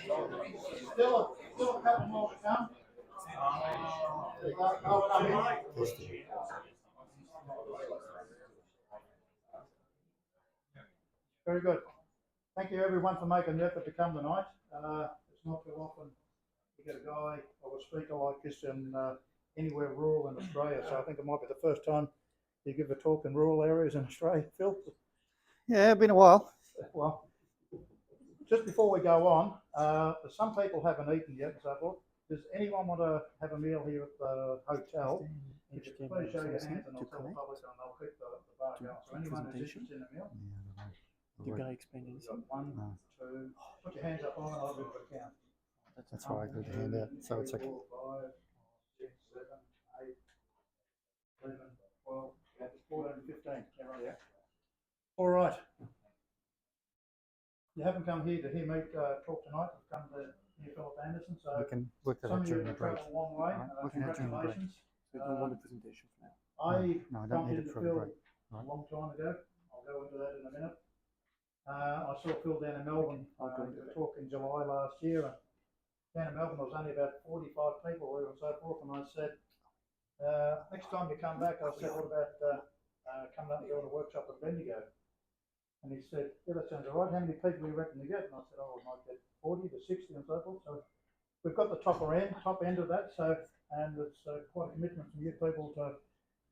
Still a couple more to come. I'll come in. Very good. Thank you everyone for making the effort to come tonight. It's not too often you get a guy or a speaker like this in anywhere rural in Australia, so I think it might be the first time you give a talk in rural areas in Australia, Phil. Yeah, been a while. Well, just before we go on, some people haven't eaten yet and so forth. Does anyone want to have a meal here at the hotel? If you please show your hands and I'll tell the public and I'll keep the bar going. So anyone who's interested in a meal? The guy explaining. One, two, put your hands up on and I'll do the count. That's why I got the hand out. So it's okay. 4, 5, 6, 7, 8, 11, 12, 14, 15. Yeah, right, yeah. All right. You haven't come here to hear me talk tonight. You've come to hear Philip Anderson. So we can work that some out of you during have the break. travelled a long way. Congratulations. So you want a presentation for now? I don't need it for the break. A long time ago. I'll go into that in a minute. I saw Phil down in Melbourne. We were talking July last year. And down in Melbourne, there was only about 45 people there and so forth. And I said, next time you come back, I said, what about coming up and doing a workshop at Bendigo? And he said, yeah, that sounds all right. How many people do you reckon you get? And I said, oh, I might get 40 to 60 and so forth. So we've got the top end of that. So, and it's quite a commitment from you people to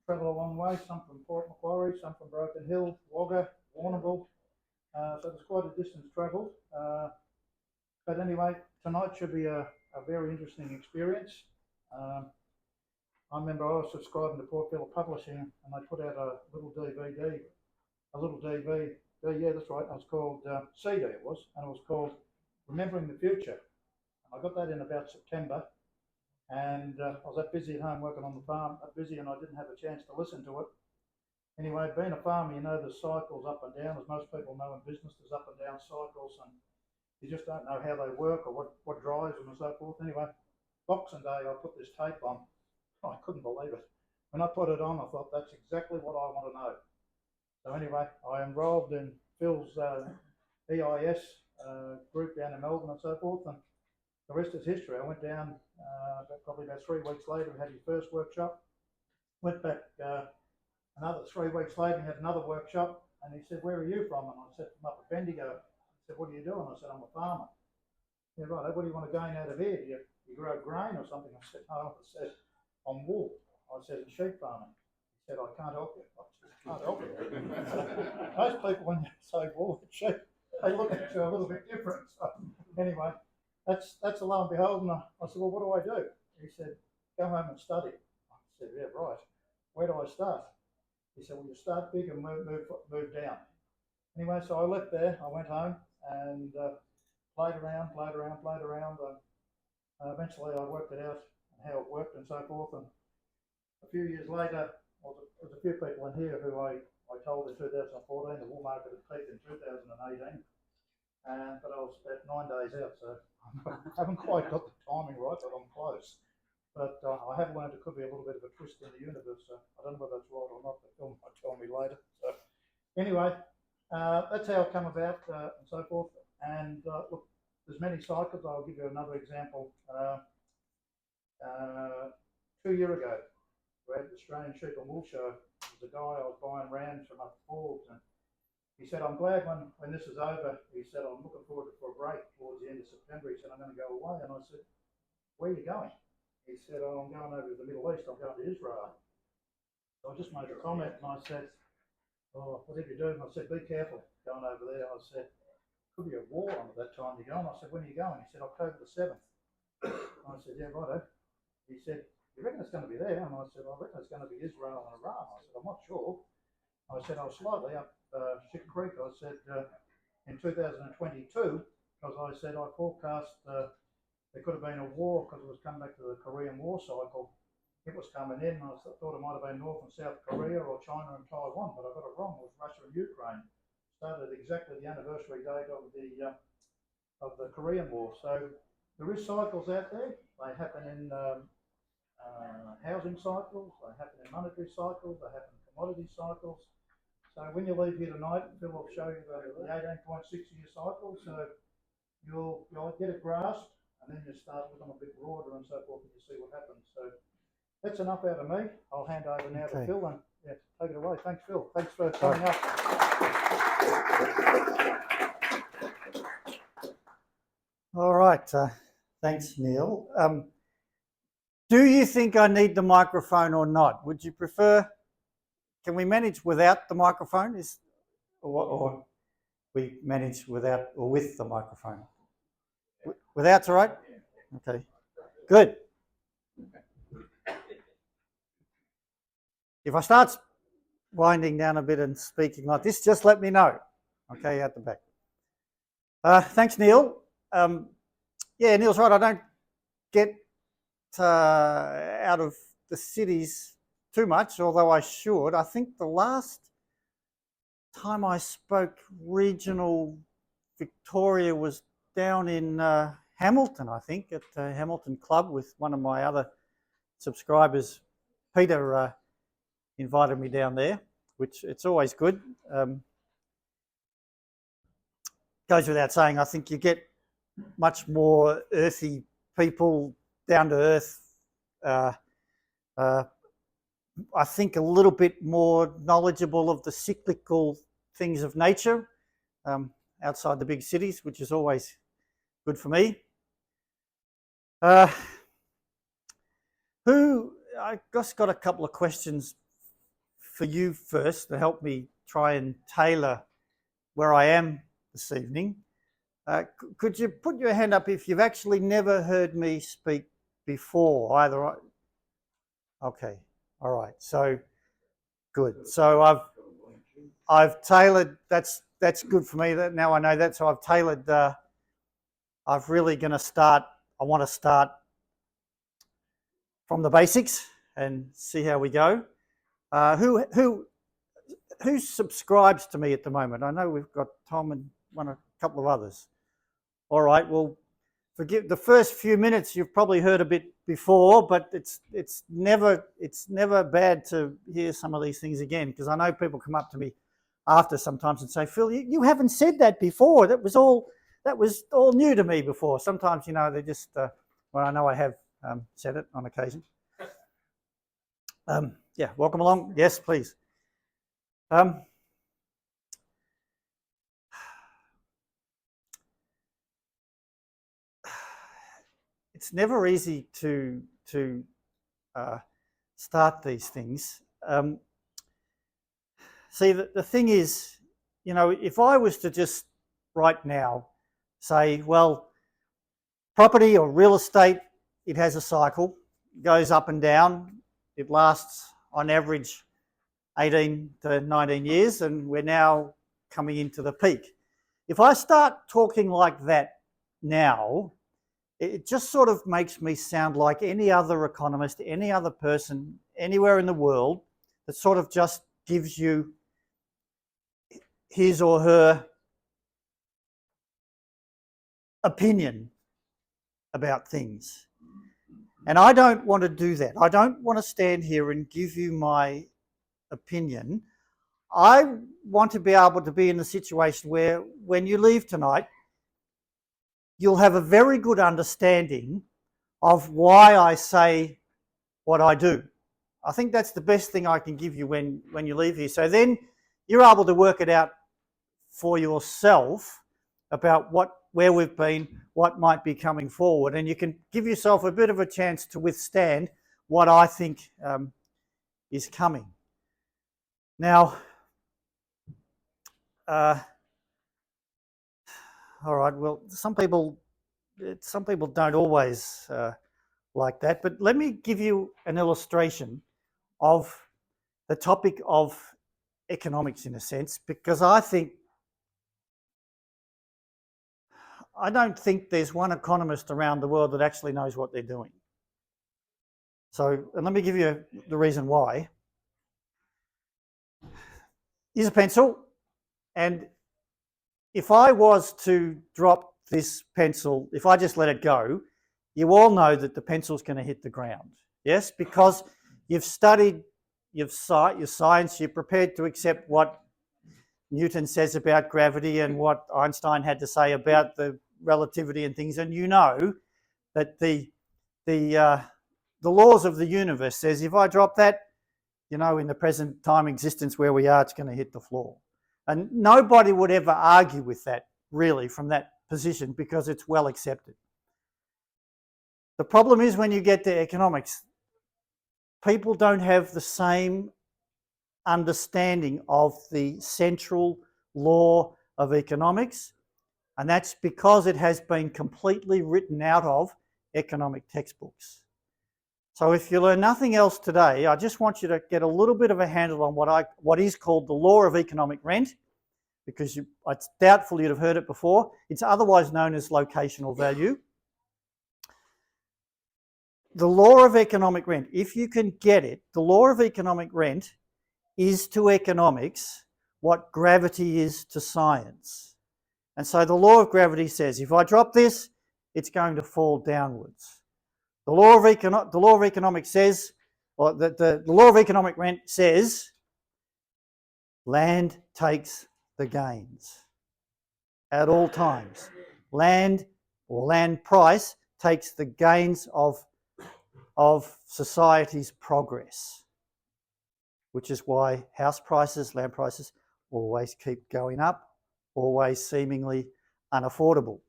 travel a long way. Some from Port Macquarie, some from Broken Hill, Wagga, Warrnambool. So there's quite a distance travelled. But anyway, tonight should be a very interesting experience. I remember I was subscribing to Port Phillip Publishing and they put out a little DVD, yeah, that's right. It was called CD. It was, and it was called Remembering the Future. And I got that in about September, and I was that busy at home working on the farm, and I didn't have a chance to listen to it. Anyway, being a farmer, you know there's cycles up and down, as most people know in business. There's up and down cycles, and you just don't know how they work or what drives them and so forth. Anyway, Boxing Day, I put this tape on. I couldn't believe it. When I put it on, I thought that's exactly what I want to know. So anyway, I enrolled in Phil's EIS group down in Melbourne and so forth, and the rest is history. I went down probably about 3 weeks later, we had his first workshop. Went back another 3 weeks later, we had another workshop, and he said, where are you from? And I said, from up at Bendigo. He said, what are you doing? I said, I'm a farmer. Yeah, right, what do you want to gain out of here? Do you grow grain or something? I said, no. I said, I'm wool. I said, it's sheep farming. He said, I can't help you. I said, I can't help you. Most people, when you say wool and sheep, they look at you a little bit different. So anyway, that's a lo and behold. And I said, well, what do I do? He said, go home and study. I said, yeah, right. Where do I start? He said, well, you start big and move down. Anyway, so I left there. I went home and played around. Eventually, I worked it out and how it worked and so forth. And a few years later, there's a few people in here who I told in 2014 the wool market had peaked in 2018. But I was about 9 days out, so I haven't quite got the timing right, but I'm close. But I have learned it could be a little bit of a twist in the universe, so I don't know whether that's right or not, but Phil might tell me later. So anyway, that's how it came about and so forth. And look, there's many cycles. I'll give you another example. 2 years ago, we had the Australian Sheep and Wool Show. There was a guy I was buying rams from up Forbes, and he said, I'm glad when this is over. He said, I'm looking forward for a break towards the end of September. He said, I'm going to go away. And I said, where are you going? He said, oh, I'm going over to the Middle East. I'm going to Israel. So I just made a comment and I said, oh, whatever you do. And I said, be careful going over there. I said, could be a war on at that time you're going. I said, when are you going? He said, October the 7th. I said, yeah, righto. He said, you reckon it's going to be there? And I said, I reckon it's going to be Israel and Iran. I said, I'm not sure. I said, I was slightly up Ship Creek. I said, in 2022, because I said I forecast there could have been a war because it was coming back to the Korean War cycle. It was coming in, and I thought it might have been North and South Korea or China and Taiwan, but I got it wrong. It was Russia and Ukraine. Started exactly the anniversary date of the Korean War. So there is cycles out there. They happen in housing cycles. They happen in monetary cycles. They happen in commodity cycles. So when you leave here tonight, Phil will show you the 18.6 year cycle. So you'll get it grasped, and then you start with them a bit broader and so forth, and you see what happens. So that's enough out of me. I'll hand over now to Phil, and yeah, take it away. Thanks, Phil. Thanks for coming up. All right. Thanks, Neil. Do you think I need the microphone or not? Would you prefer? Can we manage without the microphone? Or we manage without or with the microphone? Without's all right? Okay. Good. If I start winding down a bit and speaking like this, just let me know. Okay, out the back. Thanks, Neil. Yeah, Neil's right. I don't get out of the cities too much, although I should. I think the last time I spoke regional Victoria was down in Hamilton, I think, at the Hamilton Club with one of my other subscribers. Peter invited me down there, which it's always good. Goes without saying, I think you get much more earthy people, down to earth. I think a little bit more knowledgeable of the cyclical things of nature outside the big cities, which is always good for me. I just got a couple of questions for you first to help me try and tailor where I am this evening. Could you put your hand up if you've actually never heard me speak before? Either. Okay. All right. So good. So I've tailored. That's good for me. That now I know that. So I've tailored. I'm really going to start. I want to start from the basics and see how we go. Who subscribes to me at the moment? I know we've got Tom and a couple of others. All right. Well, forgive the first few minutes. You've probably heard a bit before, but it's never bad to hear some of these things again, because I know people come up to me after sometimes and say, Phil, you haven't said that before. That was all new to me before. Sometimes, you know, they just well, I know I have said it on occasion. Yeah, welcome along. Yes, please. It's never easy to start these things. See, the thing is, you know, if I was to just right now say, well, property or real estate, it has a cycle, goes up and down. It lasts on average 18 to 19 years, and we're now coming into the peak. If I start talking like that now, it just sort of makes me sound like any other economist, any other person anywhere in the world that sort of just gives you his or her opinion about things. And I don't want to do that. I don't want to stand here and give you my opinion. I want to be able to be in a situation where when you leave tonight, you'll have a very good understanding of why I say what I do. I think that's the best thing I can give you when you leave here. So then you're able to work it out for yourself about where we've been, what might be coming forward, and you can give yourself a bit of a chance to withstand what I think is coming. Now, all right, well, some people don't always like that, but let me give you an illustration of the topic of economics in a sense, because I don't think there's one economist around the world that actually knows what they're doing. So, and let me give you the reason why. Here's a pencil, and if I was to drop this pencil, if I just let it go, you all know that the pencil's going to hit the ground. Yes, because you've studied your science, you're prepared to accept what Newton says about gravity and what Einstein had to say about the relativity and things, and you know that the laws of the universe says if I drop that, you know, in the present time existence where we are, it's going to hit the floor. And nobody would ever argue with that, really, from that position, because it's well accepted. The problem is when you get to economics, people don't have the same understanding of the central law of economics, and that's because it has been completely written out of economic textbooks. So if you learn nothing else today, I just want you to get a little bit of a handle on what is called the law of economic rent, because it's doubtful you'd have heard it before. It's otherwise known as locational value. The law of economic rent, if you can get it, the law of economic rent is to economics what gravity is to science. And so the law of gravity says, if I drop this, it's going to fall downwards. The law of economics says, or the law of economic rent says, land takes the gains at all times. Land or land price takes the gains of society's progress, which is why house prices, land prices always keep going up, always seemingly unaffordable.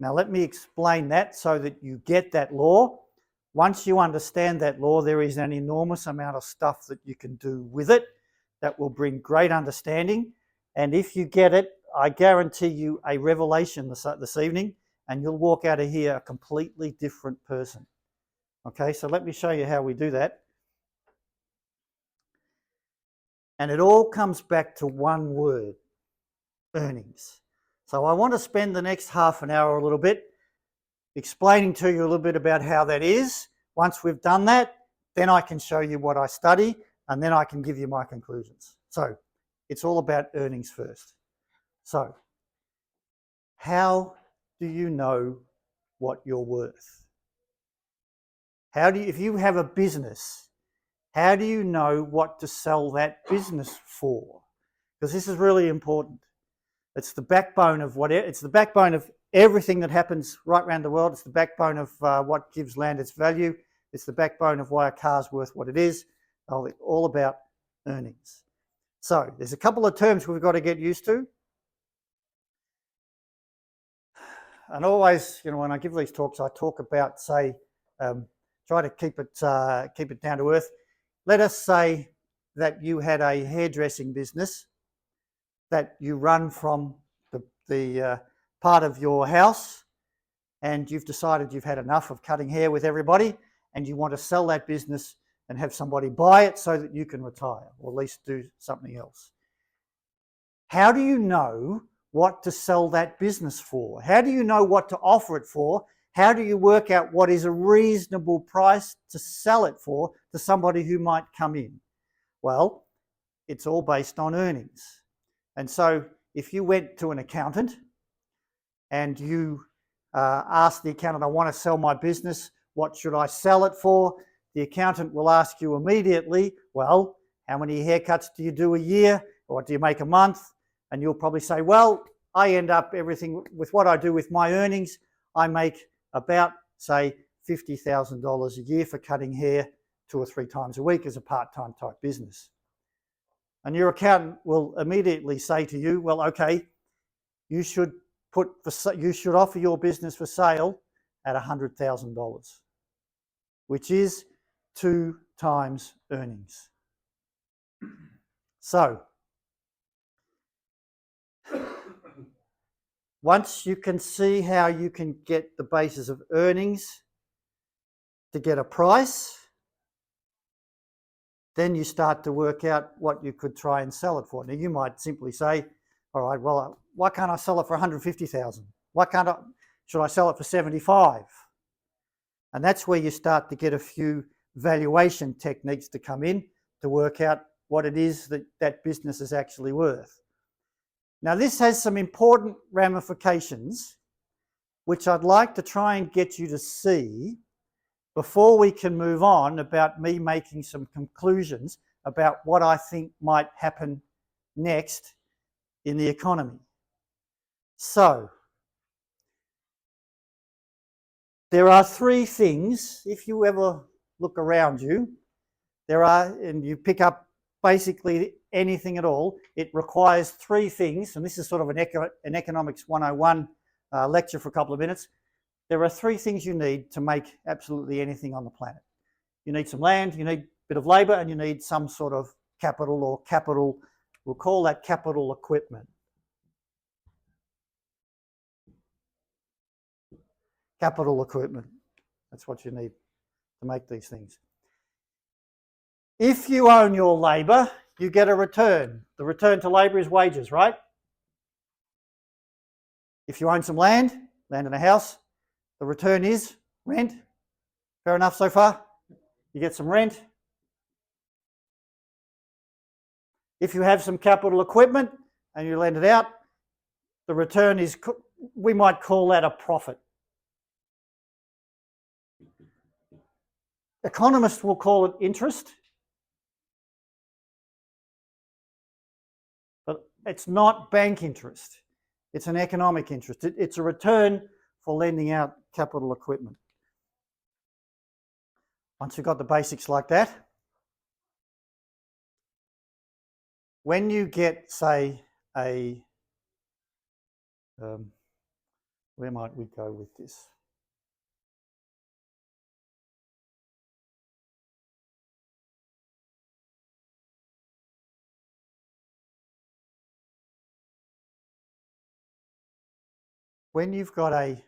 Now let me explain that so that you get that law. Once you understand that law, there is an enormous amount of stuff that you can do with it that will bring great understanding. And if you get it, I guarantee you a revelation this evening, and you'll walk out of here a completely different person. Okay, so let me show you how we do that. And it all comes back to one word: earnings. So I want to spend the next half an hour a little bit explaining to you a little bit about how that is. Once we've done that, then I can show you what I study, and then I can give you my conclusions. So it's all about earnings first. So how do you know what you're worth? If you have a business, how do you know what to sell that business for? Because this is really important. It's the backbone of everything that happens right around the world. It's the backbone of what gives land its value. It's the backbone of why a car's worth what it is. All about earnings. So there's a couple of terms we've got to get used to. And always, you know, when I give these talks, I talk about, say, try to keep it down to earth. Let us say that you had a hairdressing business that you run from the part of your house, and you've decided you've had enough of cutting hair with everybody, and you want to sell that business and have somebody buy it so that you can retire, or at least do something else. How do you know what to sell that business for? How do you know what to offer it for? How do you work out what is a reasonable price to sell it for to somebody who might come in? Well, it's all based on earnings. And so if you went to an accountant and you asked the accountant, I want to sell my business, what should I sell it for? The accountant will ask you immediately, well, how many haircuts do you do a year? Or what do you make a month? And you'll probably say, well, I end up everything with what I do with my earnings. I make about, say, $50,000 a year for cutting hair 2 or 3 times a week as a part-time type business. And your accountant will immediately say to you, well, okay, you should offer your business for sale at $100,000, which is 2 times earnings. So once you can see how you can get the basis of earnings to get a price, then you start to work out what you could try and sell it for. Now you might simply say, all right, well, why can't I sell it for $150,000? Should I sell it for $75,000? And that's where you start to get a few valuation techniques to come in to work out what it is that business is actually worth. Now this has some important ramifications which I'd like to try and get you to see before we can move on about me making some conclusions about what I think might happen next in the economy. So there are three things, if you ever look around you, and you pick up basically anything at all, it requires three things, and this is sort of an economics 101 lecture for a couple of minutes. There are three things you need to make absolutely anything on the planet. You need some land, you need a bit of labour, and you need some sort of capital, or capital, we'll call that capital equipment. Capital equipment, that's what you need to make these things. If you own your labour, you get a return. The return to labour is wages, right? If you own some land and a house, the return is rent. Fair enough so far? You get some rent. If you have some capital equipment and you lend it out, the return is, we might call that a profit. Economists will call it interest. But it's not bank interest. It's an economic interest. It's a return for lending out capital equipment. Once you've got the basics like that, when you get, say, where might we go with this? When you've got a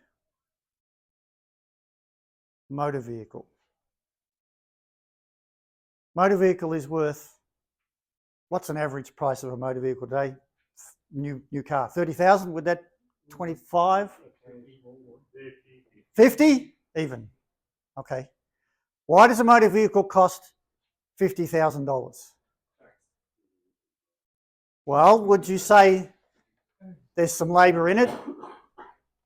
motor vehicle is worth, what's an average price of a motor vehicle today? New car, 30,000, would that 25? 50 even, okay. Why does a motor vehicle cost $50,000? Well, would you say there's some labour in it?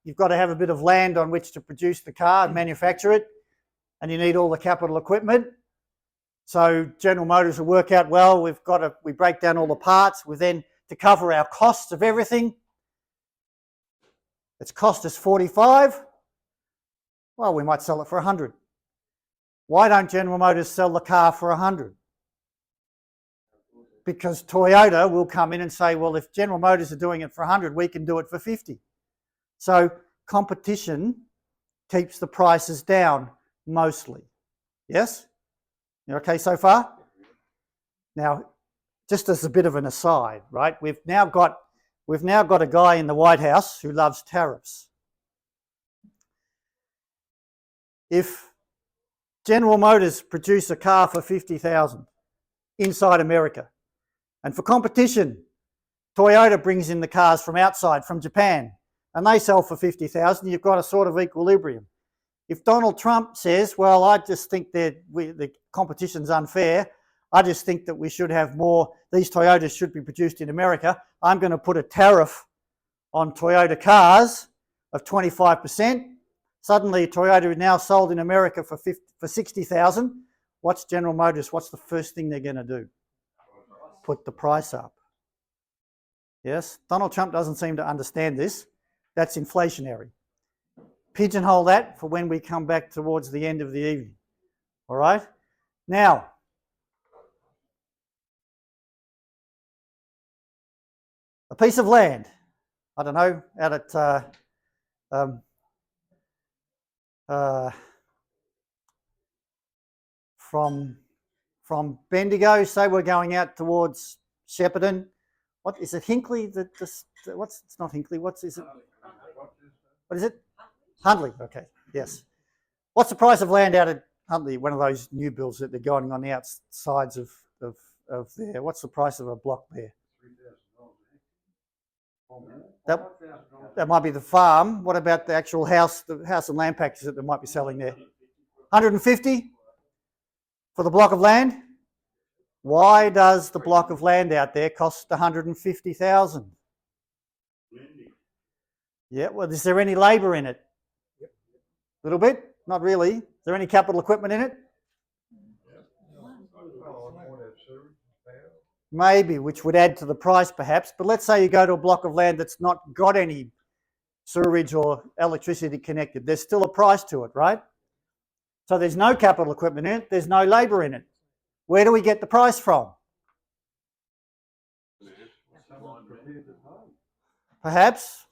You've got to have a bit of land on which to produce the car and manufacture it, and you need all the capital equipment. So General Motors will work out, well, we break down all the parts, we then, to cover our costs of everything, it's cost us 45, well, we might sell it for 100. Why don't General Motors sell the car for 100? Because Toyota will come in and say, well, if General Motors are doing it for 100, we can do it for 50. So competition keeps the prices down mostly. Yes? You okay so far? Now, just as a bit of an aside, right? We've now got a guy in the White House who loves tariffs. If General Motors produce a car for 50,000 inside America, and for competition, Toyota brings in the cars from outside, from Japan, and they sell for 50,000, you've got a sort of equilibrium. If Donald Trump says, well, I just think that the competition's unfair, I just think that we should have more, these Toyotas should be produced in America, I'm going to put a tariff on Toyota cars of 25%. Suddenly Toyota is now sold in America for 60,000. What's General Motors, what's the first thing they're going to do? Put the price up. Yes, Donald Trump doesn't seem to understand this. That's inflationary. Pigeonhole that for when we come back towards the end of the evening. All right? Now, a piece of land, I don't know, out at from Bendigo, say we're going out towards Shepparton. What is it, Hinckley? It's not Hinckley, what is it? What is it? Huntley, okay, yes. What's the price of land out at Huntley, one of those new builds that they're going on the outsides of there? What's the price of a block there? That might be the farm. What about the actual house, the house and land packages that they might be selling there? 150 for the block of land? Why does the block of land out there cost 150,000? Yeah, well, is there any labour in it? A little bit? Not really. Is there any capital equipment in it? Maybe, which would add to the price perhaps, but let's say you go to a block of land that's not got any sewerage or electricity connected. There's still a price to it, right? So there's no capital equipment in it, there's no labour in it. Where do we get the price from? Perhaps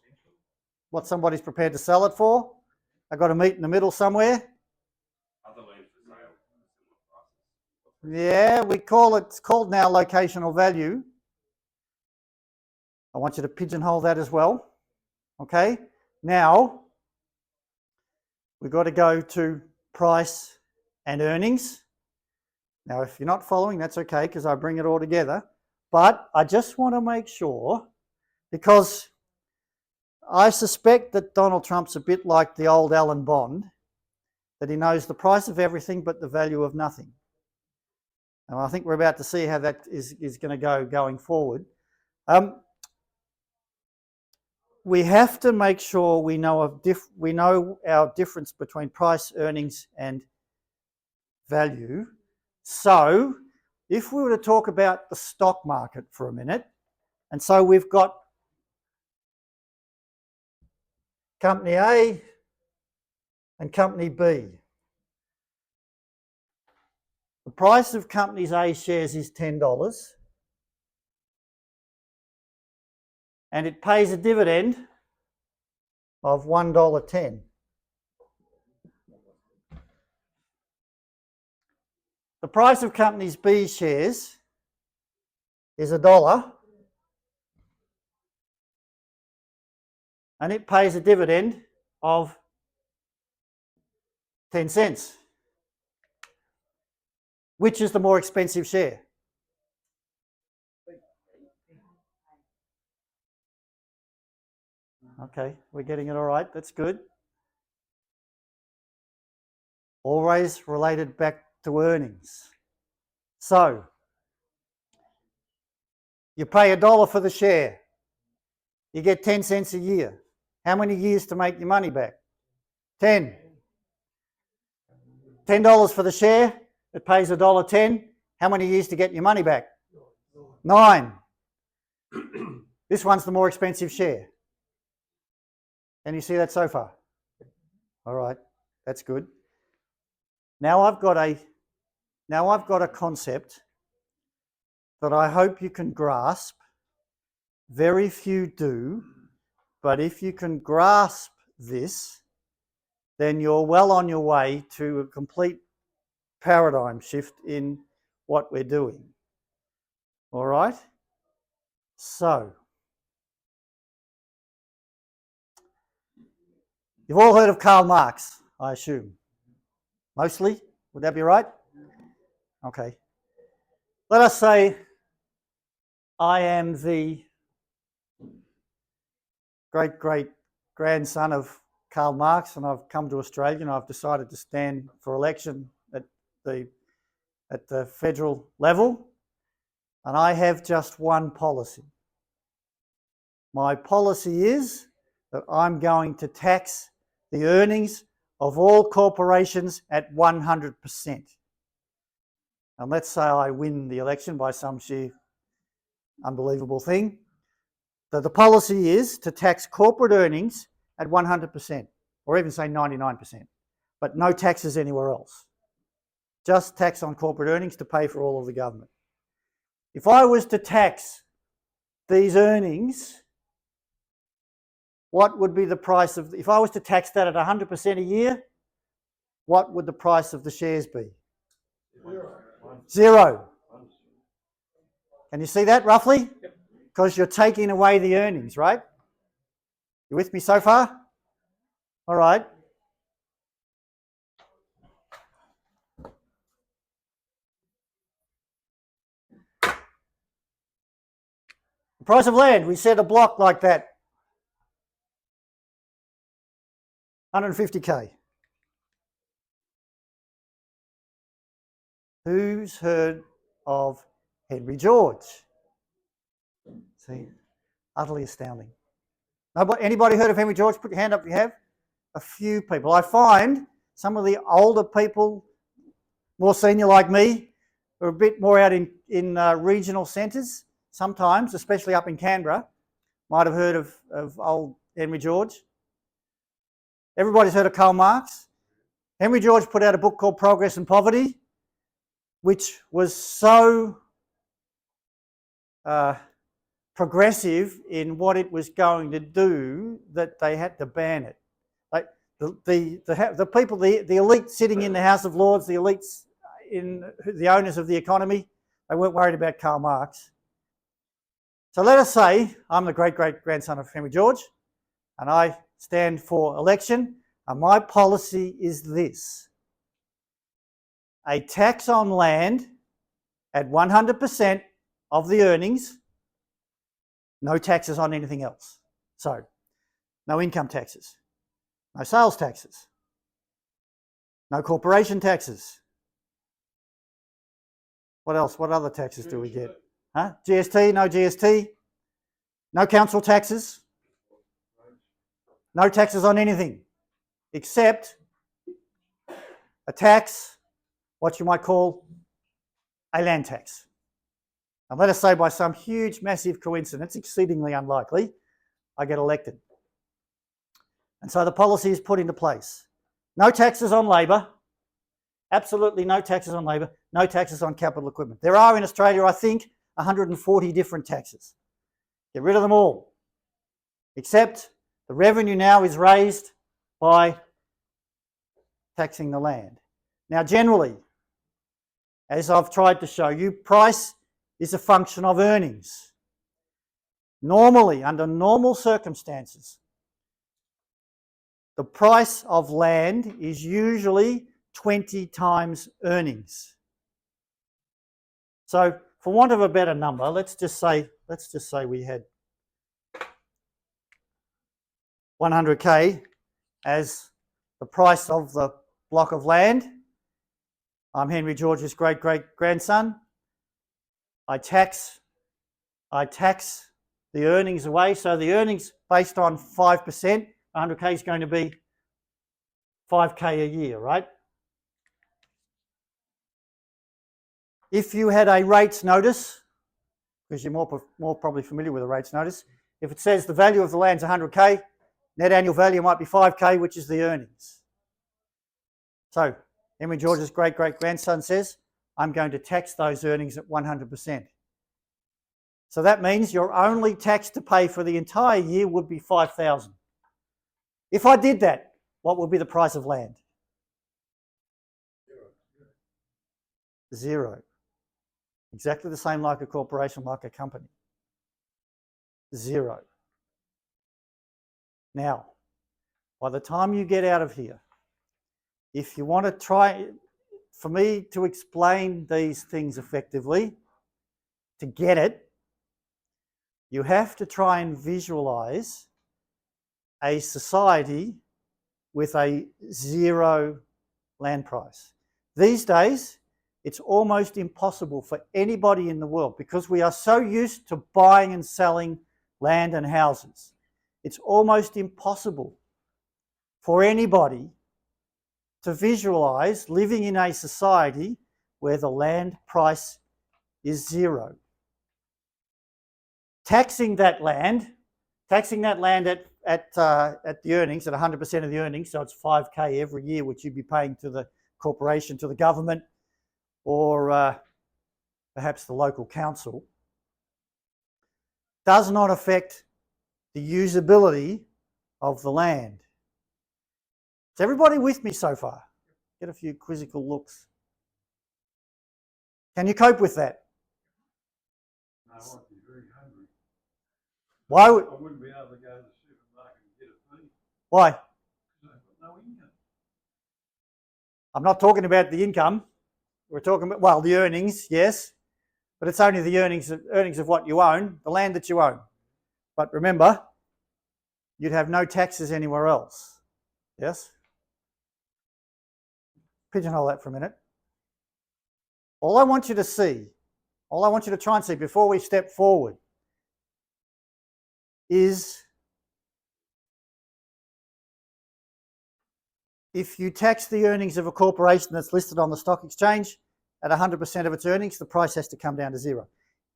what somebody's prepared to sell it for. I've got to meet in the middle somewhere. Yeah, it's called now locational value. I want you to pigeonhole that as well. Okay, now we've got to go to price and earnings. Now, if you're not following, that's okay, because I bring it all together. But I just want to make sure, because I suspect that Donald Trump's a bit like the old Alan Bond, that he knows the price of everything but the value of nothing. And I think we're about to see how that is going to go going forward. We have to make sure we know our difference between price, earnings, and value. So, if we were to talk about the stock market for a minute, and so we've got Company A and Company B. The price of Company A shares is $10. And it pays a dividend of $1.10. The price of Company B shares is $1, and it pays a dividend of 10 cents. Which is the more expensive share? Okay, we're getting it all right. That's good. Always related back to earnings. So, you pay $1 for the share. You get 10 cents a year. How many years to make your money back? 10. $10 for the share. It pays $1.10. How many years to get your money back? 9. This one's the more expensive share. Can you see that so far? All right, that's good. Now I've got a concept that I hope you can grasp. Very few do, but if you can grasp this, then you're well on your way to a complete paradigm shift in what we're doing. All right? So, you've all heard of Karl Marx, I assume. Mostly? Would that be right? Okay. Let us say I am the great-great-grandson of Karl Marx, and I've come to Australia and I've decided to stand for election at the federal level, and I have just one policy. My policy is that I'm going to tax the earnings of all corporations at 100%. And let's say I win the election by some sheer unbelievable thing. So the policy is to tax corporate earnings at 100%, or even say 99%, but no taxes anywhere else. Just tax on corporate earnings to pay for all of the government. If I was to tax these earnings, what would be the price of, if I was to tax that at 100% a year, what would the price of the shares be? Zero. Can you see that roughly? Because you're taking away the earnings, right? You with me so far? All right. The price of land, we said a block like that, 150K. Who's heard of Henry George? See, utterly astounding. Anybody heard of Henry George? Put your hand up if you have. A few people. I find some of the older people, more senior like me, are a bit more out in regional centres sometimes, especially up in Canberra, might have heard of old Henry George. Everybody's heard of Karl Marx. Henry George put out a book called Progress and Poverty, which was so progressive in what it was going to do that they had to ban it. Like the people, the elite sitting in the House of Lords, the elites in the owners of the economy, they weren't worried about Karl Marx. So let us say I'm the great-great-grandson of Henry George, and I stand for election, and my policy is this: a tax on land at 100% of the earnings, no taxes on anything else. So, no income taxes, no sales taxes, no corporation taxes. What else? What other taxes do we get? Huh? GST, no GST, no council taxes, no taxes on anything except a tax, what you might call a land tax. And let us say by some huge, massive coincidence, exceedingly unlikely, I get elected. And so the policy is put into place. No taxes on labour, absolutely no taxes on labour, no taxes on capital equipment. There are in Australia, I think, 140 different taxes. Get rid of them all. Except the revenue now is raised by taxing the land. Now, generally, as I've tried to show you, price is a function of earnings. Normally, under normal circumstances, the price of land is usually 20 times earnings. So, for want of a better number, let's just say we had 100K as the price of the block of land. I'm Henry George's great-great-grandson. I tax the earnings away. So the earnings based on 5%, 100K is going to be 5K a year, right? If you had a rates notice, because you're more probably familiar with a rates notice, if it says the value of the land's 100K, net annual value might be 5K, which is the earnings. So Henry George's great-great-grandson says, I'm going to tax those earnings at 100%. So that means your only tax to pay for the entire year would be $5,000. If I did that, what would be the price of land? Zero. Exactly the same like a corporation, like a company. Zero. Now, by the time you get out of here, if you want to try, for me to explain these things effectively, to get it, you have to try and visualize a society with a zero land price. These days, it's almost impossible for anybody in the world, because we are so used to buying and selling land and houses. It's almost impossible for anybody to visualize living in a society where the land price is zero. Taxing that land at the earnings, at 100% of the earnings, so it's 5K every year, which you'd be paying to the corporation, to the government, or perhaps the local council, does not affect the usability of the land. Is everybody with me so far? Get a few quizzical looks. Can you cope with that? No, I'd be very hungry. Why? I wouldn't be able to go to the supermarket and get a feed. Why? Because I've got no income. I'm not talking about the income. We're talking about, well, the earnings, yes, but it's only the earnings of what you own, the land that you own. But remember, you'd have no taxes anywhere else. Yes? Pigeonhole that for a minute. All I want you to see, all I want you to try and see before we step forward is if you tax the earnings of a corporation that's listed on the stock exchange at 100% of its earnings, the price has to come down to zero.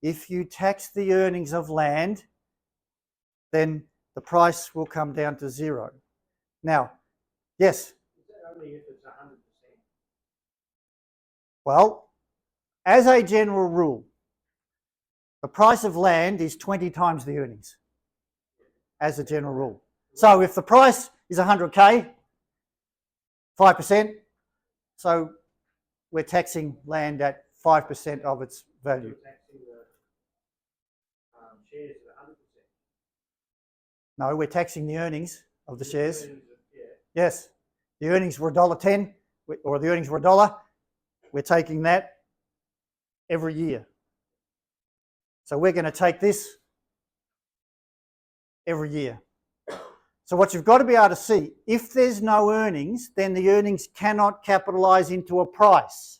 If you tax the earnings of land, then the price will come down to zero. Now, Yes. Is that only if it's 100%? Well, as a general rule, the price of land is 20 times the earnings, as a general rule. So if the price is 100K, 5%, so we're taxing land at 5% of its value. You're taxing the shares at 100%. No, we're taxing the earnings of the shares. Yeah. Yes, the earnings were $1.10, or the earnings were $1. We're taking that every year. So we're going to take this every year. So what you've got to be able to see, if there's no earnings, then the earnings cannot capitalise into a price.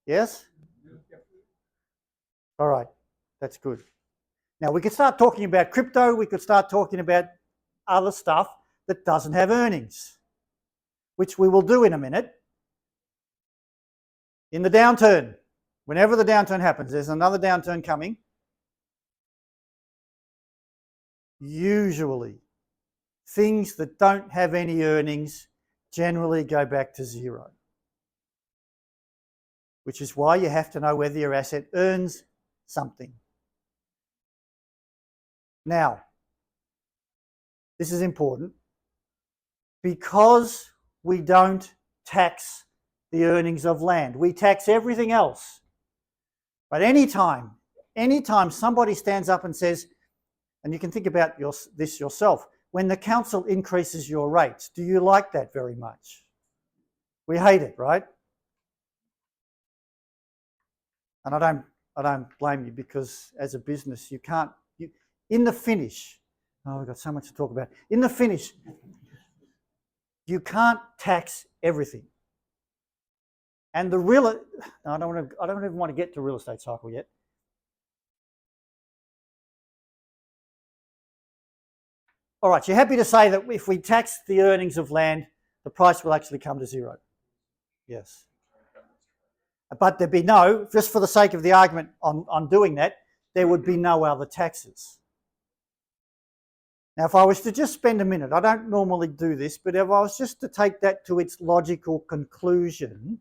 Yes? All right, that's good. Now we could start talking about crypto, we could start talking about other stuff that doesn't have earnings, which we will do in a minute. In the downturn, whenever the downturn happens, there's another downturn coming. Usually, things that don't have any earnings generally go back to zero, which is why you have to know whether your asset earns something. Now, this is important because we don't tax the earnings of land. We tax everything else. But anytime somebody stands up and says, and you can think about this yourself, when the council increases your rates, do you like that very much? We hate it, right? And I don't blame you, because as a business, you can't, in the finish, oh, we've got so much to talk about. In the finish, you can't tax everything. And the I don't even want to get to real estate cycle yet. All right, you're happy to say that if we tax the earnings of land, the price will actually come to zero. Yes. But there'd be no, just for the sake of the argument on doing that, there would be no other taxes. Now, if I was to just spend a minute, I don't normally do this, but if I was just to take that to its logical conclusion,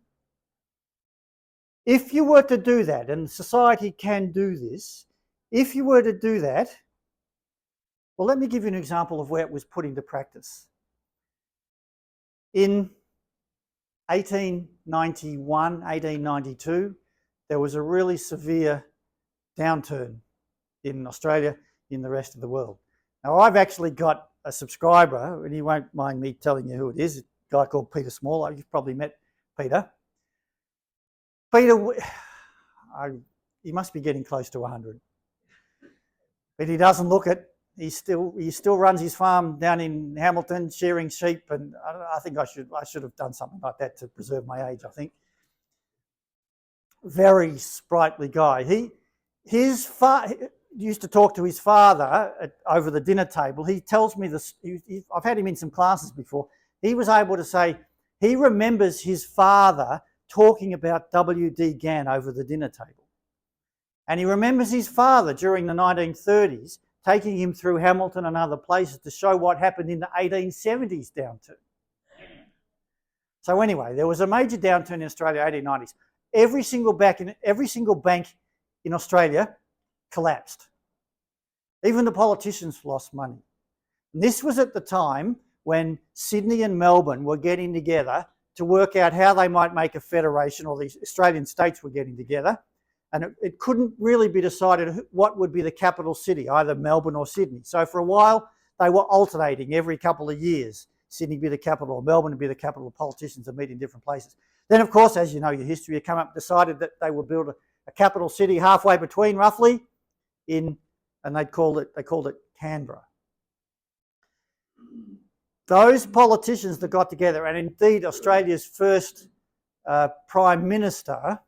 if you were to do that, and society can do this, if you were to do that, well, let me give you an example of where it was put into practice. In 1891, 1892, there was a really severe downturn in Australia, in the rest of the world. Now, I've actually got a subscriber, and he won't mind me telling you who it is, a guy called Peter Small. You've probably met Peter. Peter, he must be getting close to 100. But he doesn't look it. He still runs his farm down in Hamilton, shearing sheep, and I think I should have done something like that to preserve my age, I think. Very sprightly guy. He used to talk to his father over the dinner table. He tells me this. I've had him in some classes before. He was able to say he remembers his father talking about W.D. Gann over the dinner table. And he remembers his father during the 1930s taking him through Hamilton and other places to show what happened in the 1870s downturn. So anyway, there was a major downturn in Australia, 1890s. Every single bank in Australia collapsed. Even the politicians lost money. And this was at the time when Sydney and Melbourne were getting together to work out how they might make a federation, or the Australian states were getting together. And it couldn't really be decided what would be the capital city, either Melbourne or Sydney. So for a while, they were alternating every couple of years. Sydney would be the capital, or Melbourne would be the capital. Politicians would meet in different places. Then, of course, as you know your history, you come up and decided that they would build a capital city halfway between, roughly, and they called it Canberra. Those politicians that got together, and indeed Australia's first Prime Minister,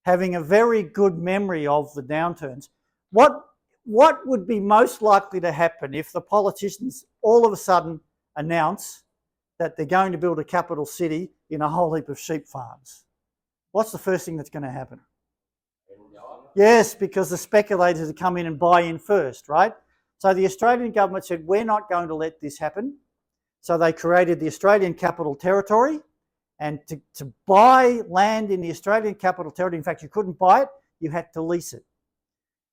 having a very good memory of the downturns, what would be most likely to happen if the politicians all of a sudden announce that they're going to build a capital city in a whole heap of sheep farms? What's the first thing that's going to happen? Yes, because the speculators have come in and buy in first, right? So the Australian government said, we're not going to let this happen. So they created the Australian Capital Territory, and to buy land in the Australian Capital Territory, in fact, you couldn't buy it, you had to lease it.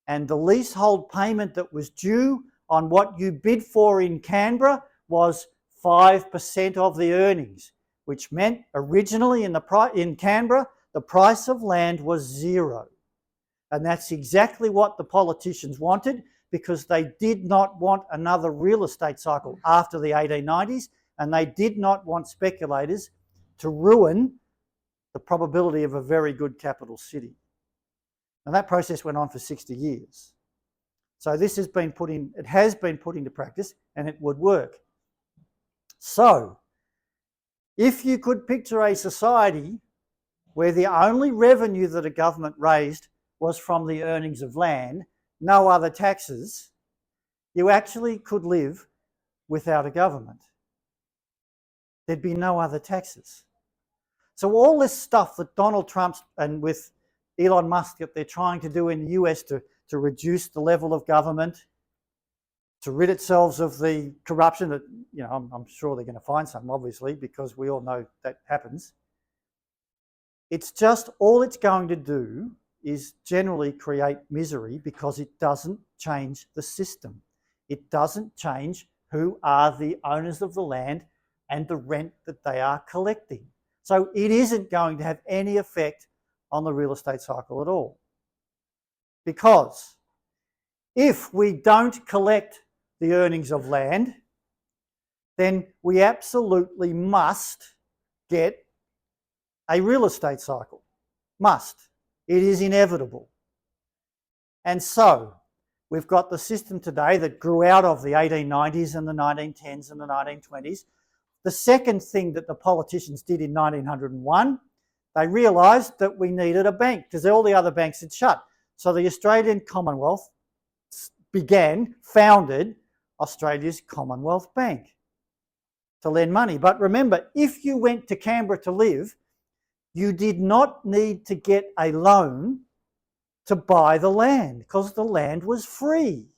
And the leasehold payment that was due on what you bid for in Canberra was 5% of the earnings, which meant originally in Canberra, the price of land was zero. And that's exactly what the politicians wanted, because they did not want another real estate cycle after the 1890s, and they did not want speculators to ruin the probability of a very good capital city. And that process went on for 60 years. So this has been put into practice, and it would work. So, if you could picture a society where the only revenue that a government raised was from the earnings of land, no other taxes, you actually could live without a government. There'd be no other taxes. So all this stuff that Donald Trump and with Elon Musk that they're trying to do in the US to reduce the level of government, to rid itself of the corruption that, you know, I'm sure they're going to find some, obviously, because we all know that happens. It's just, all it's going to do is generally create misery, because it doesn't change the system. It doesn't change who are the owners of the land and the rent that they are collecting. So it isn't going to have any effect on the real estate cycle at all. Because if we don't collect the earnings of land, then we absolutely must get a real estate cycle. Must. It is inevitable. And so we've got the system today that grew out of the 1890s and the 1910s and the 1920s. The second thing that the politicians did in 1901, they realised that we needed a bank, because all the other banks had shut. So the Australian Commonwealth founded Australia's Commonwealth Bank to lend money. But remember, if you went to Canberra to live, you did not need to get a loan to buy the land, because the land was free.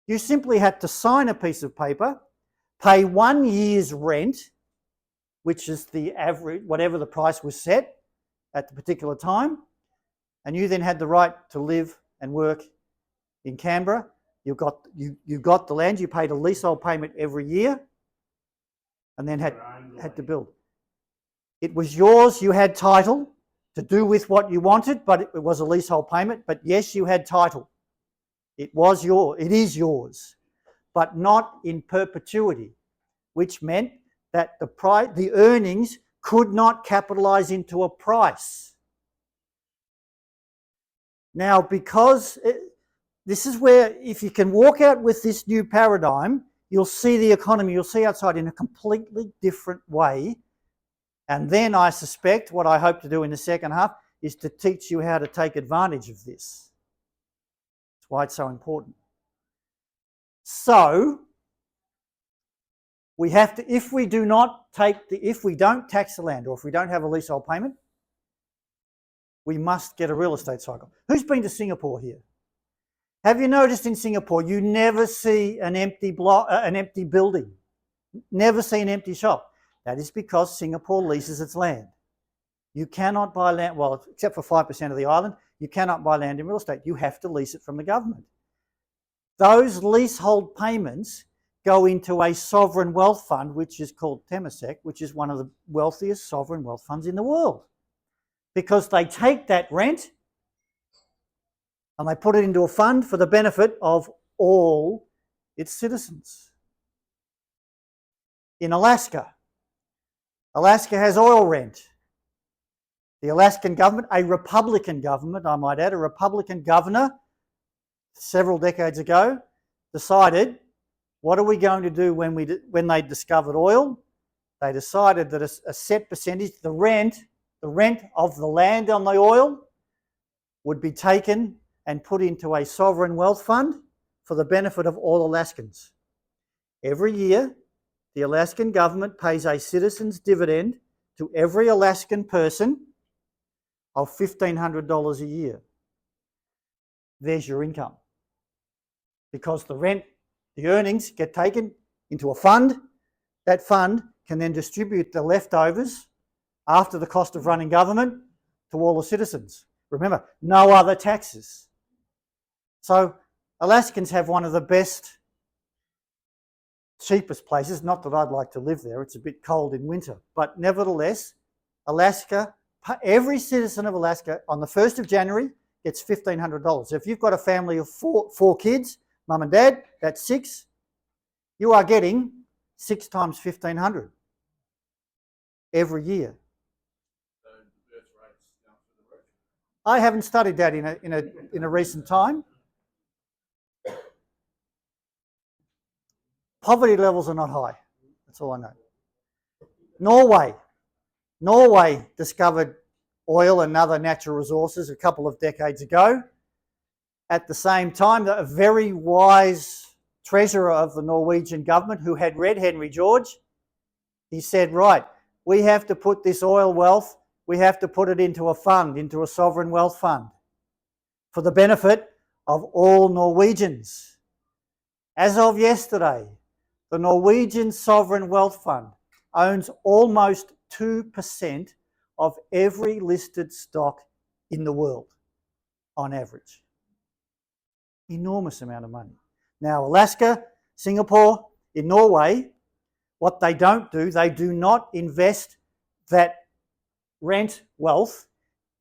You simply had to sign a piece of paper, pay 1 year's rent, which is the average, whatever the price was set at the particular time, and you then had the right to live and work in Canberra. You got the land, you paid a leasehold payment every year, and then had to build. It was yours, you had title to do with what you wanted, but it was a leasehold payment. But yes, you had title. It is yours, but not in perpetuity, which meant that the earnings could not capitalise into a price. Now, because this is where, if you can walk out with this new paradigm, you'll see the economy, you'll see outside in a completely different way. And then I suspect what I hope to do in the second half is to teach you how to take advantage of this. That's why it's so important. So, we have to, if we don't tax the land, or if we don't have a leasehold payment, we must get a real estate cycle. Who's been to Singapore here? Have you noticed in Singapore you never see an empty building, never see an empty shop? That is because Singapore leases its land. You cannot buy land, well, except for 5% of the island, you cannot buy land in real estate. You have to lease it from the government. Those leasehold payments go into a sovereign wealth fund, which is called Temasek, which is one of the wealthiest sovereign wealth funds in the world. Because they take that rent and they put it into a fund for the benefit of all its citizens. In Alaska has oil rent. The Alaskan government, a Republican government, I might add, a Republican governor several decades ago decided, what are we going to do when they discovered oil? They decided that a set percentage, the rent of the land on the oil would be taken and put into a sovereign wealth fund for the benefit of all Alaskans. Every year, the Alaskan government pays a citizen's dividend to every Alaskan person of $1,500 a year. There's your income. Because the earnings get taken into a fund that fund can then distribute the leftovers after the cost of running government to all the citizens. Remember, no other taxes. So Alaskans have one of the best, cheapest places. Not that I'd like to live there, it's a bit cold in winter, but nevertheless, Alaska, every citizen of Alaska on the 1st of January gets $1,500. So if you've got a family of four kids, mum and dad, that's 6, you are getting 6 times 1,500 every year. I haven't studied that in a recent time. Poverty levels are not high. That's all I know. Norway discovered oil and other natural resources a couple of decades ago. At the same time, a very wise treasurer of the Norwegian government who had read Henry George, he said, right, we have to put this oil wealth, we have to put it into a fund, into a sovereign wealth fund for the benefit of all Norwegians. As of yesterday, the Norwegian Sovereign Wealth Fund owns almost 2% of every listed stock in the world, on average. Enormous amount of money. Now, Alaska, Singapore, in Norway, what they don't do, they do not invest that rent wealth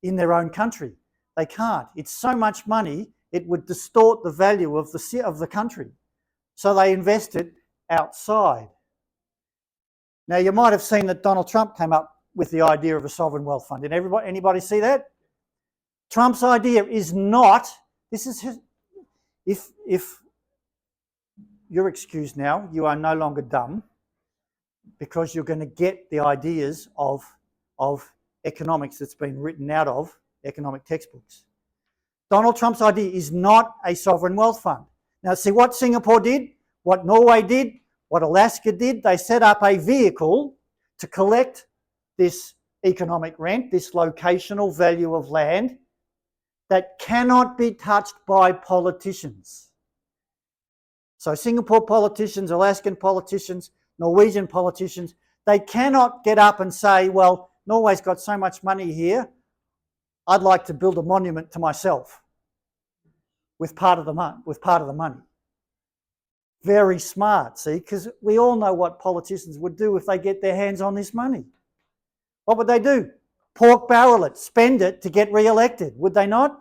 in their own country. They can't. It's so much money, it would distort the value of the country. So they invest it outside. Now, you might have seen that Donald Trump came up with the idea of a sovereign wealth fund. Did anybody see that? Trump's idea is not, this is his, if you're excused now, you are no longer dumb, because you're going to get the ideas of economics that's been written out of economic textbooks. Donald Trump's idea is not a sovereign wealth fund. Now, see what Singapore did, what Norway did, what Alaska did, they set up a vehicle to collect this economic rent, this locational value of land that cannot be touched by politicians. So Singapore politicians, Alaskan politicians, Norwegian politicians, they cannot get up and say, well, Norway's got so much money here, I'd like to build a monument to myself with part of the money. Very smart, see, because we all know what politicians would do if they get their hands on this money. What would they do? Pork barrel it, spend it to get re-elected, would they not?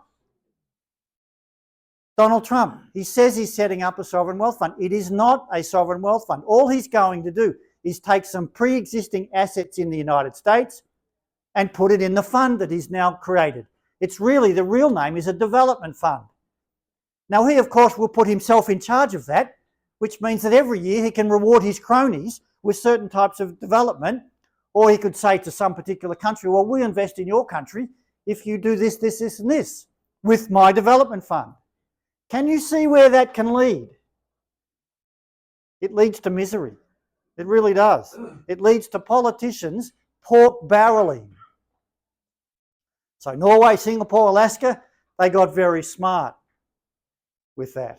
Donald Trump, he says he's setting up a sovereign wealth fund. It is not a sovereign wealth fund. All he's going to do is take some pre-existing assets in the United States and put it in the fund that he's now created. It's really, the real name is a development fund. Now he, of course, will put himself in charge of that, which means that every year he can reward his cronies with certain types of development, or he could say to some particular country, well, we invest in your country if you do this, this, this, and this with my development fund. Can you see where that can lead? It leads to misery. It really does. It leads to politicians pork barreling. So Norway, Singapore, Alaska, they got very smart with that.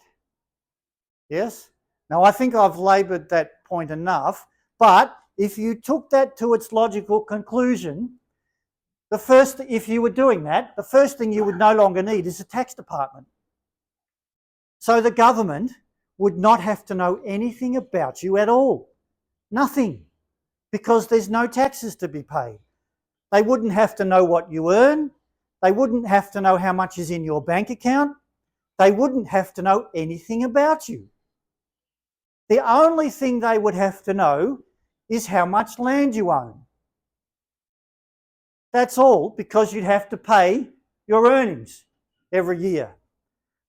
Yes? Now, I think I've laboured that point enough, but if you took that to its logical conclusion, if you were doing that, the first thing you would no longer need is a tax department. So the government would not have to know anything about you at all. Nothing. Because there's no taxes to be paid. They wouldn't have to know what you earn. They wouldn't have to know how much is in your bank account. They wouldn't have to know anything about you. The only thing they would have to know is how much land you own. That's all, because you'd have to pay your earnings every year.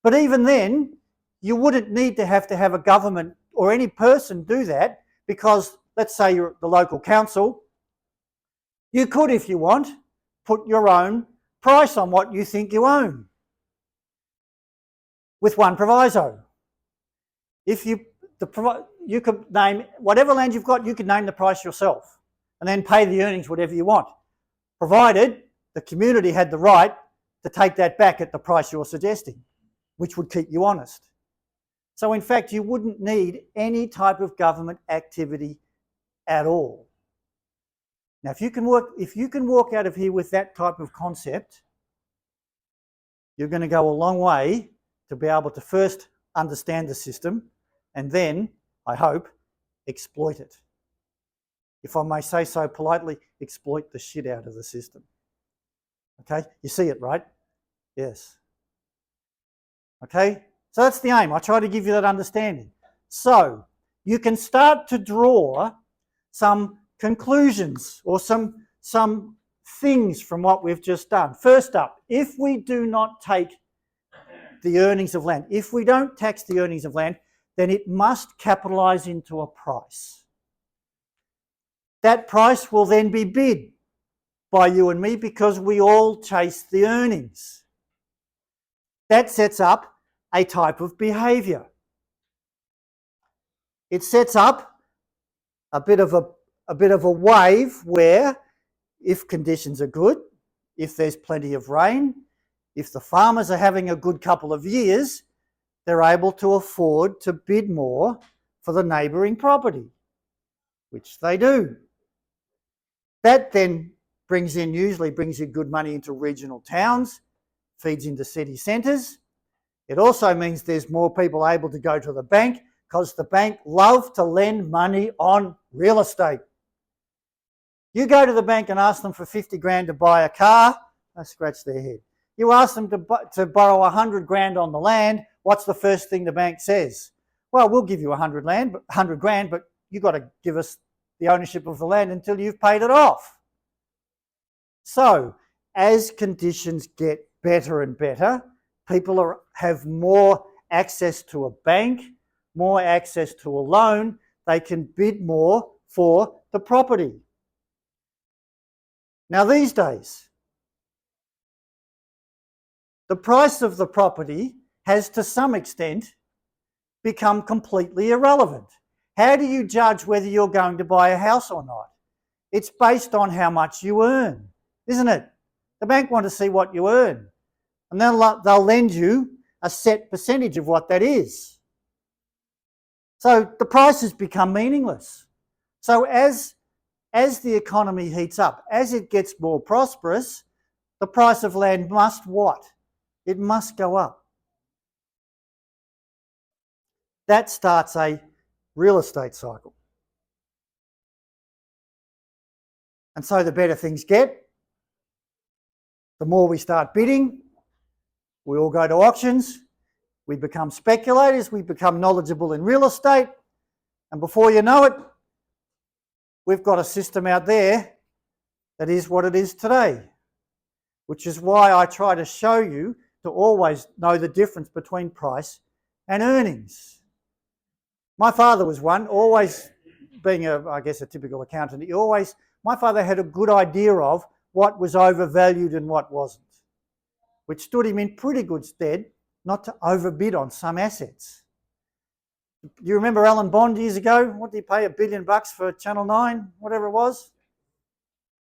But even then, you wouldn't need to have a government or any person do that, because let's say you're the local council, you could, if you want, put your own price on what you think you own, with one proviso. You could name whatever land you've got, you could name the price yourself and then pay the earnings whatever you want, provided the community had the right to take that back at the price you're suggesting, which would keep you honest. So in fact, you wouldn't need any type of government activity at all. Now, if you can walk out of here with that type of concept, you're going to go a long way to be able to first understand the system and then, I hope, exploit it. If I may say so politely, exploit the shit out of the system. Okay, you see it, right? Yes. Okay, so that's the aim. I try to give you that understanding. So you can start to draw some conclusions or some things from what we've just done. First up, if we do not take the earnings of land, if we don't tax the earnings of land, then it must capitalise into a price. That price will then be bid by you and me because we all chase the earnings. That sets up a type of behaviour. It sets up a bit of a wave where, if conditions are good, if there's plenty of rain, if the farmers are having a good couple of years, they're able to afford to bid more for the neighbouring property, which they do. That then usually brings in good money into regional towns, feeds into city centres. It also means there's more people able to go to the bank because the bank love to lend money on real estate. You go to the bank and ask them for 50 grand to buy a car, they scratch their head. You ask them to borrow 100 grand on the land, what's the first thing the bank says? Well, we'll give you 100 grand, but you've got to give us the ownership of the land until you've paid it off. So, as conditions get better and better, people have more access to a bank, more access to a loan, they can bid more for the property. Now these days, the price of the property has to some extent become completely irrelevant. How do you judge whether you're going to buy a house or not? It's based on how much you earn, isn't it? The bank want to see what you earn, and they'll lend you a set percentage of what that is. So the prices become meaningless. So as the economy heats up, as it gets more prosperous, the price of land must what? It must go up. That starts a real estate cycle. And so the better things get, the more we start bidding, we all go to auctions, we become speculators, we become knowledgeable in real estate, and before you know it, we've got a system out there that is what it is today, which is why I try to show you to always know the difference between price and earnings. My father was one, always being I guess a typical accountant, my father had a good idea of what was overvalued and what wasn't, which stood him in pretty good stead not to overbid on some assets. Do you remember Alan Bond years ago? What did he pay, $1 billion for Channel 9, whatever it was?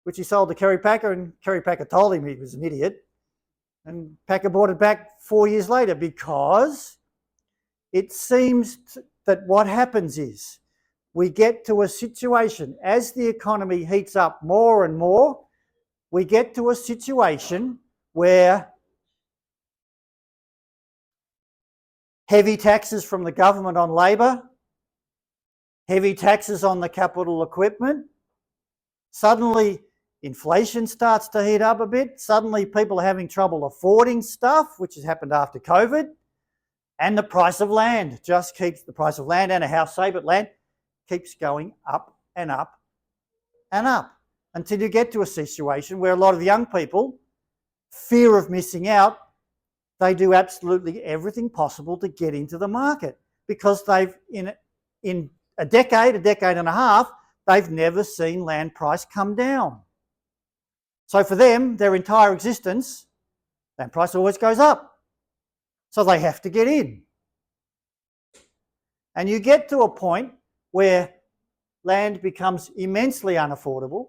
Which he sold to Kerry Packer, and Kerry Packer told him he was an idiot. And Packer bought it back 4 years later because it seems that what happens is we get to a situation, as the economy heats up more and more, we get to a situation where heavy taxes from the government on labour, heavy taxes on the capital equipment, suddenly inflation starts to heat up a bit, suddenly people are having trouble affording stuff, which has happened after COVID, and the price of land just keeps, the price of land and a house, say, but land keeps going up and up and up until you get to a situation where a lot of young people, fear of missing out, they do absolutely everything possible to get into the market because they've, in a decade and a half, they've never seen land price come down. So for them, their entire existence, land price always goes up. So they have to get in. And you get to a point where land becomes immensely unaffordable,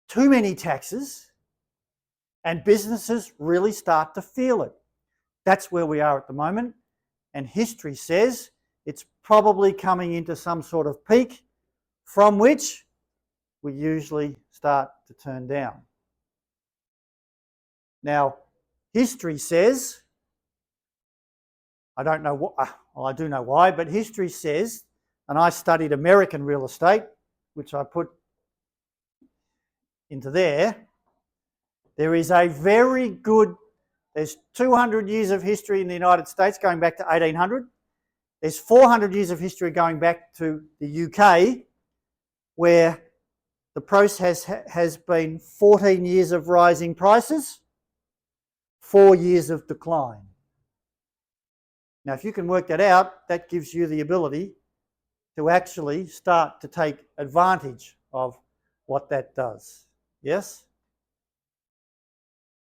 too many taxes, and businesses really start to feel it. That's where we are at the moment, and history says it's probably coming into some sort of peak from which we usually start to turn down. Now, history says, I don't know what, well, I do know why, but history says, and I studied American real estate, which I put into there is a very good, there's 200 years of history in the United States going back to 1800. There's 400 years of history going back to the UK, where the process has been 14 years of rising prices, 4 years of decline. Now, if you can work that out, that gives you the ability to actually start to take advantage of what that does. Yes?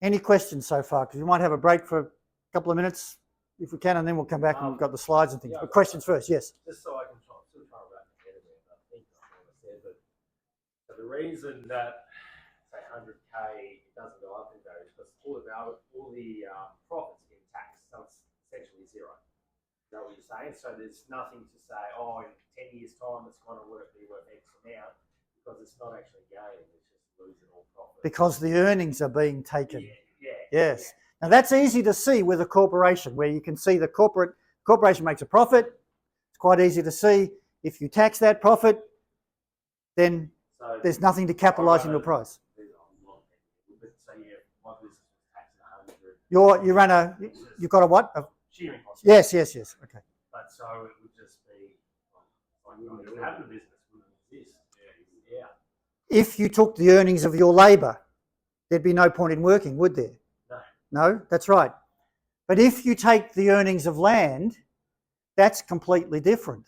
Any questions so far? Because we might have a break for a couple of minutes if we can, and then we'll come back and we've got the slides and things. Yeah, But questions first, yes. Just so I can still try to wrap my head around it. I think I understand, but so the reason that say 100K doesn't go up in value is because all the profits get taxed, so it's essentially zero. Is that what you're saying? So there's nothing to say, oh, in 10 years' time it's going to be worth X amount, because it's not actually gaining, it's just losing all profit. Because the earnings are being taken. Yeah. Yes. Now that's easy to see with a corporation, where you can see the corporation makes a profit. It's quite easy to see. If you tax that profit, then there's nothing to capitalise in your price. So yeah, my business was taxed at 100. You've got a what? Shearing cost. Yes. Okay. But so it would just be like having a business wouldn't exist. Yeah. If you took the earnings of your labour, there'd be no point in working, would there? No, that's right. But if you take the earnings of land, that's completely different,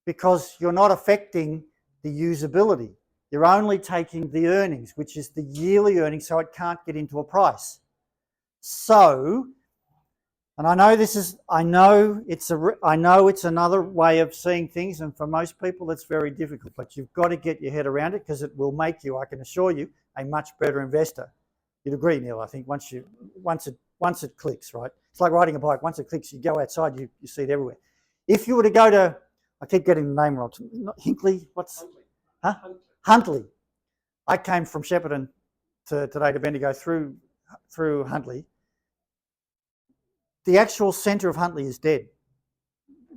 because you're not affecting the usability. You're only taking the earnings, which is the yearly earnings, so it can't get into a price. So, and I know it's another way of seeing things, and for most people it's very difficult, but you've got to get your head around it, because it will make you, I can assure you, a much better investor. You'd agree, Neil, I think, once it clicks, right? It's like riding a bike. Once it clicks, you go outside, you see it everywhere. If you were to go to, I keep getting the name wrong, not Hinkley, Huntley. I came from Shepparton today to Bendigo through Huntley. The actual centre of Huntley is dead,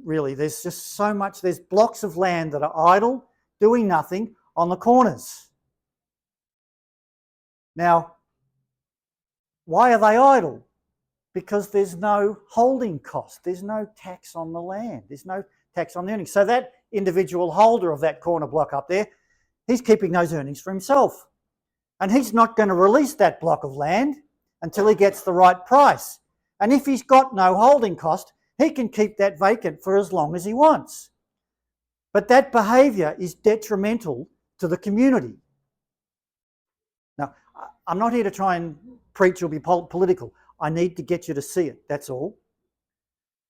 really. There's just so much, there's blocks of land that are idle, doing nothing on the corners. Now, why are they idle? Because there's no holding cost. There's no tax on the land. There's no tax on the earnings. So that individual holder of that corner block up there, he's keeping those earnings for himself. And he's not going to release that block of land until he gets the right price. And if he's got no holding cost, he can keep that vacant for as long as he wants. But that behaviour is detrimental to the community. Now, I'm not here to try and preach or be political. I need to get you to see it, that's all.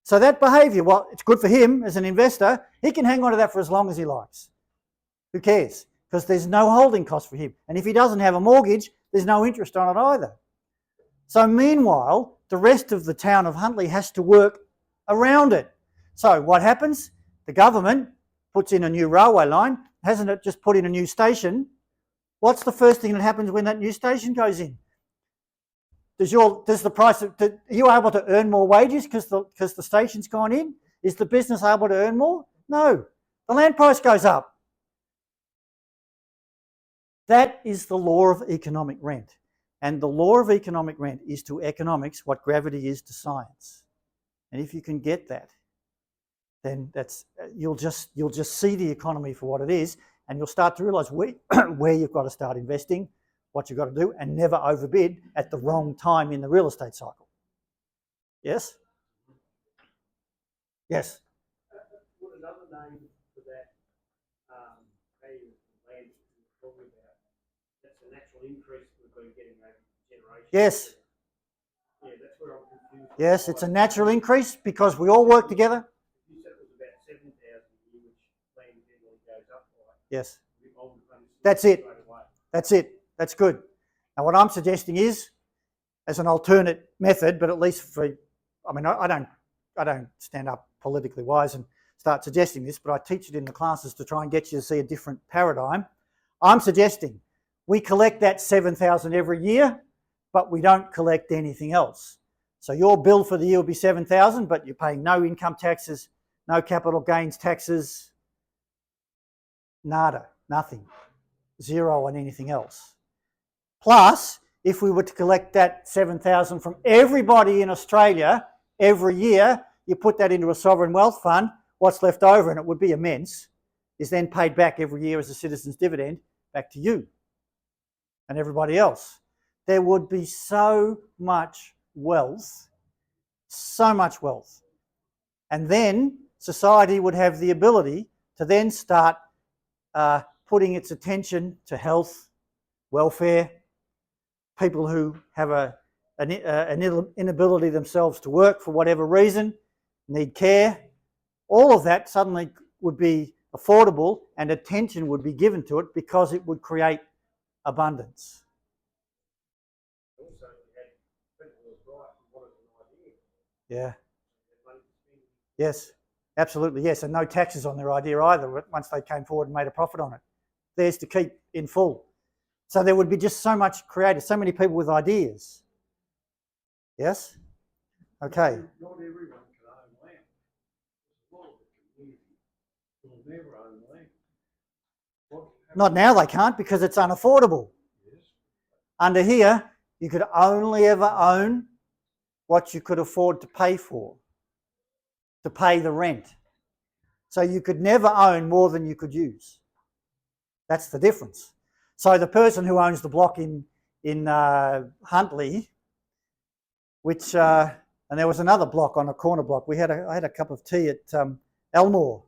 So that behaviour, well, it's good for him as an investor. He can hang on to that for as long as he likes. Who cares? Because there's no holding cost for him. And if he doesn't have a mortgage, there's no interest on it either. So meanwhile, the rest of the town of Huntley has to work around it. So what happens? The government puts in a new railway line. Hasn't it just put in a new station? What's the first thing that happens when that new station goes in? Are you able to earn more wages because the station's gone in? Is the business able to earn more? No. The land price goes up. That is the law of economic rent. And the law of economic rent is to economics what gravity is to science. And if you can get that, then you'll just see the economy for what it is, and you'll start to realise where you've got to start investing, what you've got to do, and never overbid at the wrong time in the real estate cycle. Yes? Yes? What another name for that value of land you're talking about, that's a natural increase we've been getting over generations. Yes. Yeah, that's where I'm confused. Yes, it's a natural increase because we all work together. You said it was about 7,000 a year, which land generally goes up by. Yes. That's it. That's it. That's good. Now, what I'm suggesting is, as an alternate method, but at least for, I mean, I don't stand up politically wise and start suggesting this, but I teach it in the classes to try and get you to see a different paradigm. I'm suggesting we collect that 7,000 every year, but we don't collect anything else. So your bill for the year will be 7,000, but you're paying no income taxes, no capital gains taxes, nada, nothing, zero on anything else. Plus, if we were to collect that 7,000 from everybody in Australia every year, you put that into a sovereign wealth fund, what's left over, and it would be immense, is then paid back every year as a citizen's dividend back to you and everybody else. There would be so much wealth, and then society would have the ability to then start putting its attention to health, welfare, people who have an inability themselves to work for whatever reason, need care. All of that suddenly would be affordable and attention would be given to it because it would create abundance. Also, we had people who were bright and wanted an idea. Yeah. They had money to spend. Yes, absolutely, yes, and no taxes on their idea either once they came forward and made a profit on it. Theirs to keep in full. So there would be just so much created, so many people with ideas. Yes? Okay. Not everyone can own land. A lot of the community will never own land. Not now they can't because it's unaffordable. Yes. Under here, you could only ever own what you could afford to pay for, to pay the rent. So you could never own more than you could use. That's the difference. So the person who owns the block in Huntley, which and there was another block on a corner block. I had a cup of tea at Elmore.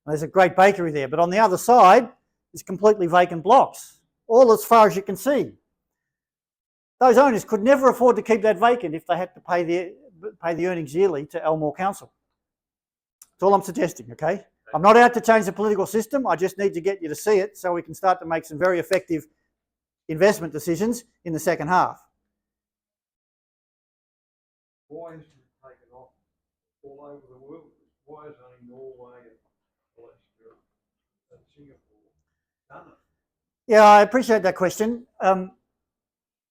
There's a great bakery there, but on the other side is completely vacant blocks, all as far as you can see. Those owners could never afford to keep that vacant if they had to pay the earnings yearly to Elmore Council. That's all I'm suggesting, okay? I'm not out to change the political system. I just need to get you to see it so we can start to make some very effective investment decisions in the second half. Why isn't it taken off all over the world? Why is only Norway and Alaska and Singapore done it? Yeah, I appreciate that question.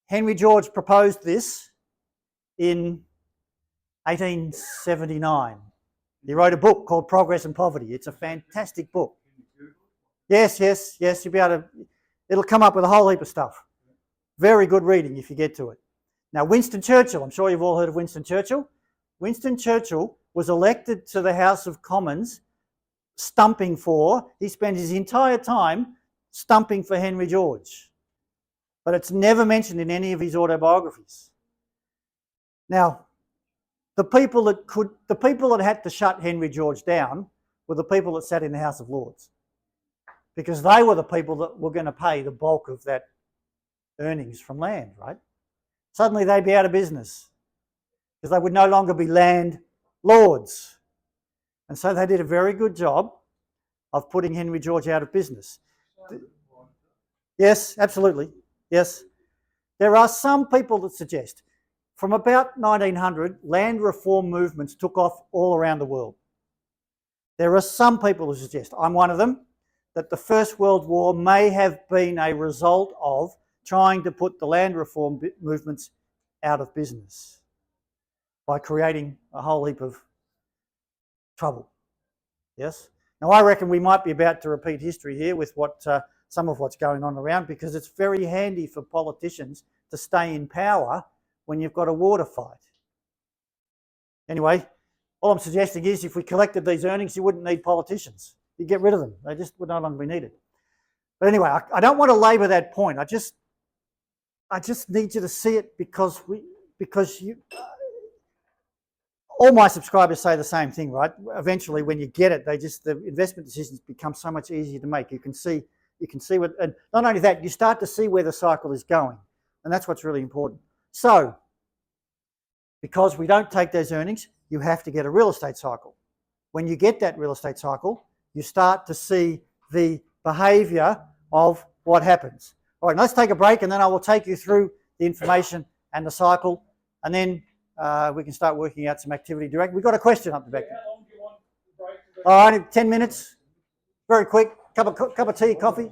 Henry George proposed this in 1879. He wrote a book called Progress and Poverty. It's a fantastic book. Yes, you'll be able to, it'll come up with a whole heap of stuff. Very good reading if you get to it. Now, Winston Churchill, I'm sure you've all heard of Winston Churchill. Winston Churchill was elected to the House of Commons he spent his entire time stumping for Henry George. But it's never mentioned in any of his autobiographies. Now, the people that had to shut Henry George down were the people that sat in the House of Lords, because they were the people that were going to pay the bulk of that earnings from land, right? Suddenly they'd be out of business because they would no longer be land lords. And so they did a very good job of putting Henry George out of business. Yes, absolutely. Yes. There are some people that suggest from about 1900, land reform movements took off all around the world. There are some people who suggest, I'm one of them, that the First World War may have been a result of trying to put the land reform movements out of business by creating a whole heap of trouble. Yes? Now, I reckon we might be about to repeat history here with some of what's going on around, because it's very handy for politicians to stay in power when you've got a war to fight. Anyway, all I'm suggesting is if we collected these earnings, you wouldn't need politicians. You'd get rid of them. They just would no longer be needed. But anyway, I don't want to labour that point. I just need you to see it because all my subscribers say the same thing, right? Eventually, when you get it, the investment decisions become so much easier to make. You can see what, and not only that, you start to see where the cycle is going, and that's what's really important. So, because we don't take those earnings, you have to get a real estate cycle. When you get that real estate cycle, you start to see the behaviour of what happens. All right, let's take a break, and then I will take you through the information and the cycle, and then we can start working out some activity direct. We've got a question up the back. How long do you want the break to be? All right, 10 minutes. Very quick. Cup of tea, coffee.